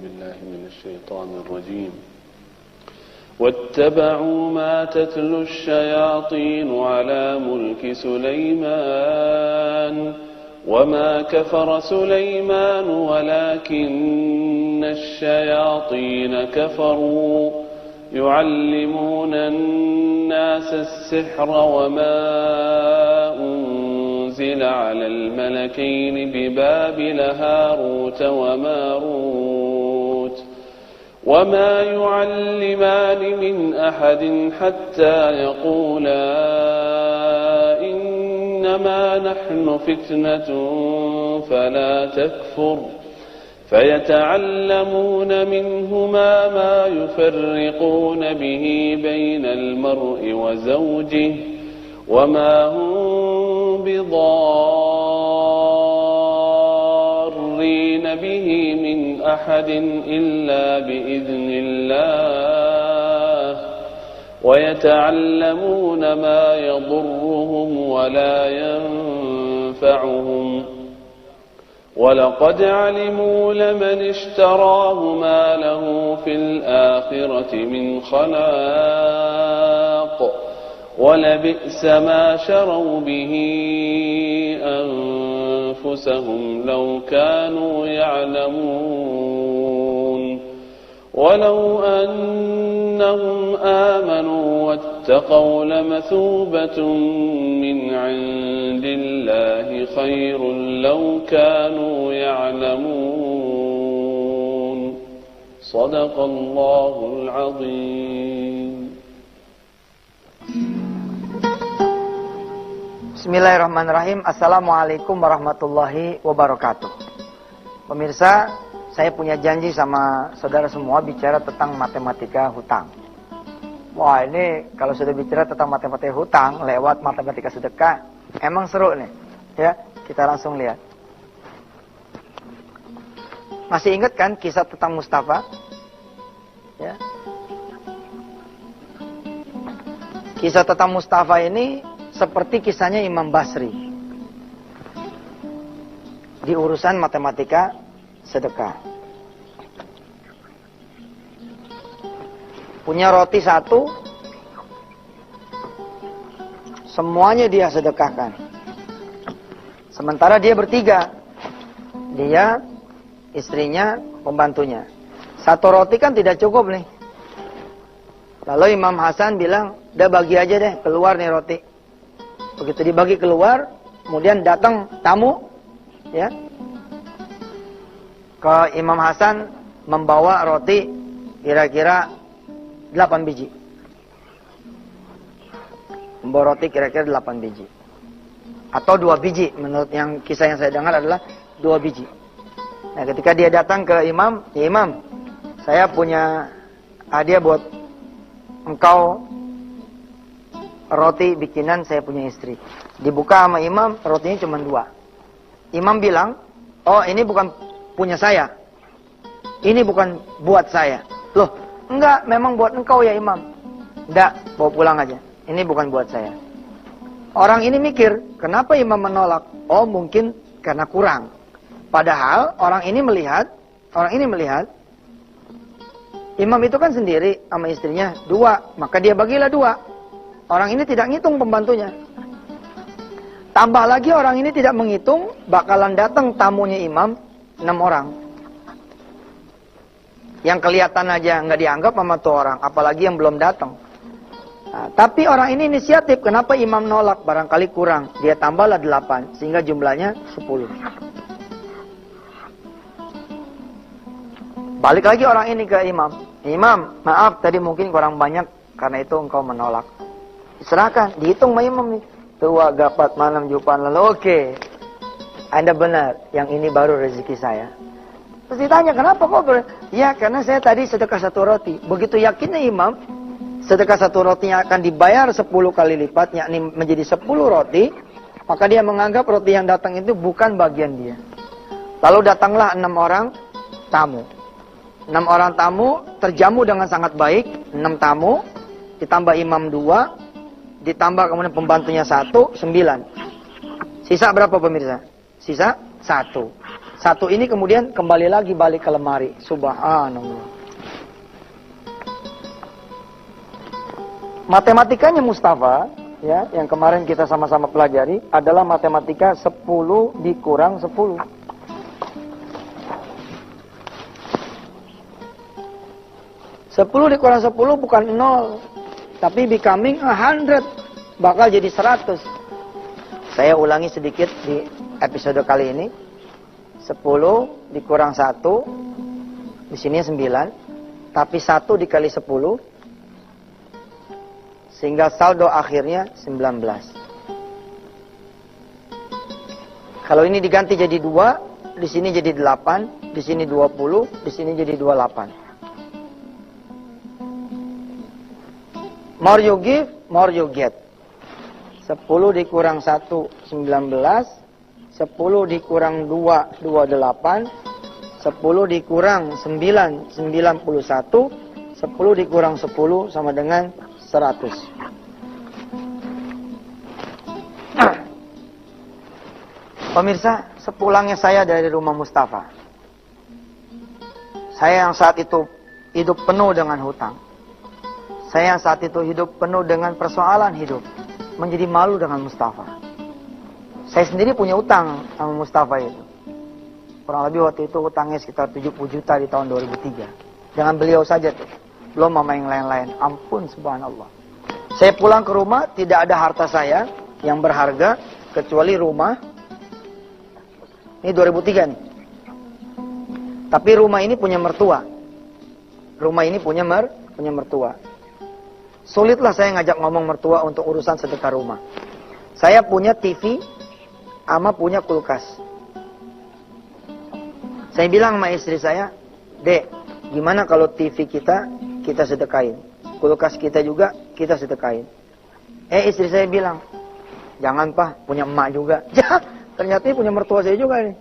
بالله من الشيطان الرجيم واتبعوا ما تتلو الشياطين على ملك سليمان وما كفر سليمان ولكن الشياطين كفروا يعلمون الناس السحر وما أنزل على الملكين ببابل هاروت وماروت وما يعلمان من أحد حتى يقولا إنما نحن فتنة فلا تكفر فيتعلمون منهما ما يفرقون به بين المرء وزوجه وما هم بضارين به من أحد إلا بإذن الله ويتعلمون ما يضرهم ولا ينفعهم ولقد علموا لمن اشتراه ما له في الآخرة من خلاق ولبئس ما شروا به أنفسهم لو كانوا يعلمون ولو أنهم آمنوا واتقوا لمثوبة من عند الله خير لو كانوا يعلمون صدق الله العظيم. Bismillahirrahmanirrahim. Assalamualaikum warahmatullahi wabarakatuh. Pemirsa, saya punya janji sama saudara semua bicara tentang matematika hutang. Wah, ini kalau sudah bicara tentang matematika hutang lewat matematika sedekah, emang seru nih. Ya, kita langsung lihat. Masih ingat kan kisah tentang Mustafa? Ya. Kisah tentang Mustafa ini seperti kisahnya Imam Basri di urusan matematika sedekah. Punya roti satu, semuanya dia sedekahkan. Sementara dia bertiga, dia, istrinya, pembantunya. Satu roti kan tidak cukup nih. Lalu Imam Hasan bilang, udah bagi aja deh, keluar nih roti. Begitu dibagi keluar, kemudian datang tamu, ya, ke Imam Hasan membawa roti kira-kira 8 biji. Membawa roti kira-kira 8 biji. Atau 2 biji, menurut yang kisah yang saya dengar adalah 2 biji. Nah, ketika dia datang ke Imam, ya Imam, saya punya hadiah buat engkau, roti bikinan saya punya istri. Dibuka sama Imam, rotinya cuma 2. Imam bilang, oh ini bukan punya saya. Ini bukan buat saya. Loh, enggak, memang buat engkau ya Imam. Enggak, bawa pulang aja. Ini bukan buat saya. Orang ini mikir, kenapa Imam menolak? Oh mungkin karena kurang. Padahal orang ini melihat, Imam itu kan sendiri sama istrinya 2, maka dia bagilah 2. Orang ini tidak ngitung pembantunya. Tambah lagi orang ini tidak menghitung, bakalan datang tamunya Imam 6 orang. Yang kelihatan aja nggak dianggap sama tuh orang, apalagi yang belum datang. Nah, tapi orang ini inisiatif, kenapa Imam nolak? Barangkali kurang, dia tambahlah 8, sehingga jumlahnya 10. Balik lagi orang ini ke Imam. Imam, maaf tadi mungkin kurang banyak, karena itu engkau menolak. Serahkan, dihitung sama Imam nih. Tua, gapat, malam, jupan, lalu oke. Anda benar, yang ini baru rezeki saya. Terus ditanya, kenapa kok? Ya, karena saya tadi sedekah 1 roti. Begitu yakinnya Imam, sedekah 1 rotinya akan dibayar 10 kali lipat, yakni menjadi 10 roti, maka dia menganggap roti yang datang itu bukan bagian dia. Lalu datanglah 6 orang tamu. 6 orang tamu terjamu dengan sangat baik. 6 tamu, ditambah Imam 2, ditambah kemudian pembantunya 1, 9. Sisa berapa pemirsa? Sisa 1. Satu ini kemudian kembali lagi balik ke lemari. Subhanallah. Matematikanya Mustafa, ya, yang kemarin kita sama-sama pelajari adalah matematika 10 dikurang 10. 10 dikurang 10 bukan 0, tapi becoming 100, bakal jadi 100. Saya ulangi sedikit di episode kali ini. 10 dikurang 1, di sini 9, tapi 1 dikali 10, sehingga saldo akhirnya 19. Kalau ini diganti jadi 2, di sini jadi 8, di sini 20, di sini jadi 28. More you give, more you get. 10 dikurang 1, 19. 10 dikurang 2, 28. 10 dikurang 9, 91. 10 dikurang 10 sama dengan 100. Pemirsa, sepulangnya saya dari rumah Mustafa, saya yang saat itu hidup penuh dengan hutang. Saya yang saat itu hidup penuh dengan persoalan hidup. Menjadi malu dengan Mustafa. Saya sendiri punya utang sama Mustafa itu. Kurang lebih waktu itu utangnya sekitar 70 juta di tahun 2003. Dengan beliau saja tuh. Belum sama yang lain-lain. Ampun, subhanallah. Saya pulang ke rumah, tidak ada harta saya yang berharga kecuali rumah. Ini 2003 nih. Tapi rumah ini punya mertua. Rumah ini punya mertua. Sulitlah saya ngajak ngomong mertua untuk urusan sedekah rumah. Saya punya TV, ama punya kulkas. Saya bilang sama istri saya, Dek, gimana kalau TV kita sedekahin? Kulkas kita juga kita sedekahin. Istri saya bilang, jangan Pak, punya emak juga. Ya, ternyata punya mertua saya juga nih.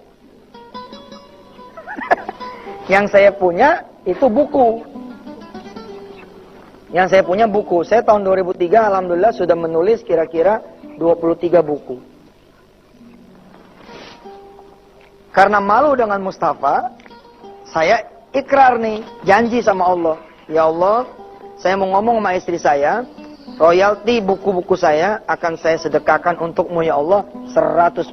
Yang saya punya itu buku. Yang saya punya buku. Saya tahun 2003 alhamdulillah sudah menulis kira-kira 23 buku. Karena malu dengan Mustafa, saya ikrar nih, janji sama Allah. Ya Allah, saya mau ngomong sama istri saya, royalti buku-buku saya akan saya sedekahkan untukmu ya Allah 100%.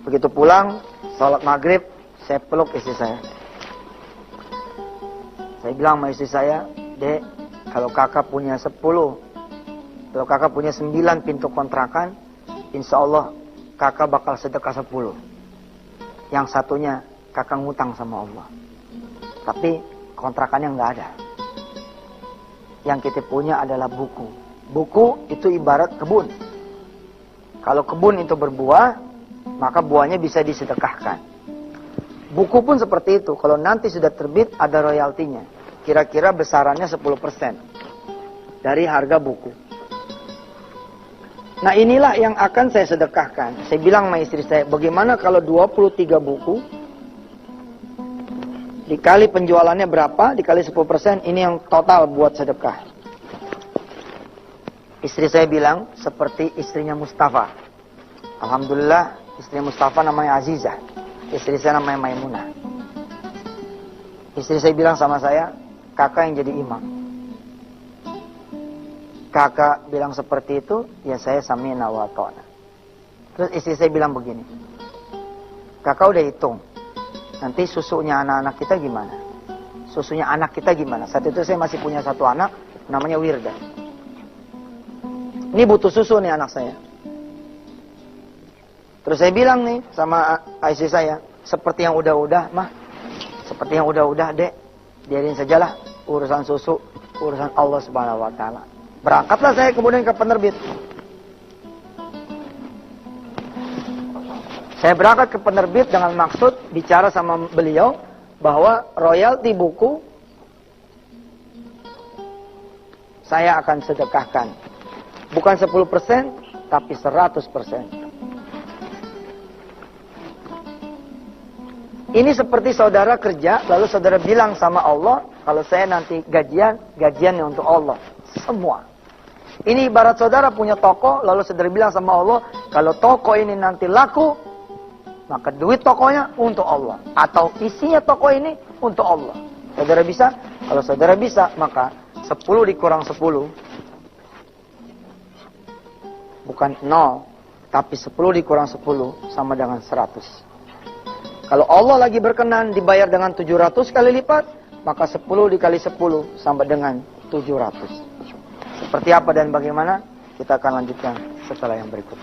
Begitu pulang, salat maghrib, saya peluk istri saya. Saya bilang sama istri saya, Dek, kalau kakak punya 10, kalau kakak punya 9 pintu kontrakan, insya Allah kakak bakal sedekah 10. Yang satunya kakak ngutang sama Allah. Tapi kontrakannya nggak ada. Yang kita punya adalah buku. Buku itu ibarat kebun. Kalau kebun itu berbuah, maka buahnya bisa disedekahkan. Buku pun seperti itu. Kalau nanti sudah terbit, ada royaltinya. Kira-kira besarannya 10% dari harga buku. Nah inilah yang akan saya sedekahkan. Saya bilang sama istri saya, bagaimana kalau 23 buku, dikali penjualannya berapa, dikali 10%, ini yang total buat sedekah. Istri saya bilang, seperti istrinya Mustafa. Alhamdulillah, istri Mustafa namanya Azizah. Istri saya namanya Maimunah. Istri saya bilang sama saya, kakak yang jadi imam. Kakak bilang seperti itu, ya saya sami'na wa ta'na. Terus istri saya bilang begini, kakak udah hitung, nanti susunya anak-anak kita gimana? Susunya anak kita gimana? Saat itu saya masih punya satu anak, namanya Wirda. Ini butuh susu nih anak saya. Terus saya bilang nih sama istri saya, seperti yang udah-udah, mah, seperti yang udah-udah, Dek, biarin sajalah urusan susu, urusan Allah Subhanahu wa taala. Berangkatlah saya kemudian ke penerbit. Saya berangkat ke penerbit dengan maksud bicara sama beliau bahwa royalti buku saya akan sedekahkan. Bukan 10%, tapi 100%. Ini seperti saudara kerja, lalu saudara bilang sama Allah, kalau saya nanti gajiannya untuk Allah. Semua. Ini ibarat saudara punya toko, lalu saudara bilang sama Allah, kalau toko ini nanti laku, maka duit tokonya untuk Allah. Atau isinya toko ini untuk Allah. Saudara bisa? Kalau saudara bisa, maka 10 dikurang 10. Bukan 0, tapi 10 dikurang 10 sama dengan 100. Kalau Allah lagi berkenan dibayar dengan 700 kali lipat, maka 10 dikali 10 sama dengan 700. Seperti apa dan bagaimana? Kita akan lanjutkan setelah yang berikut.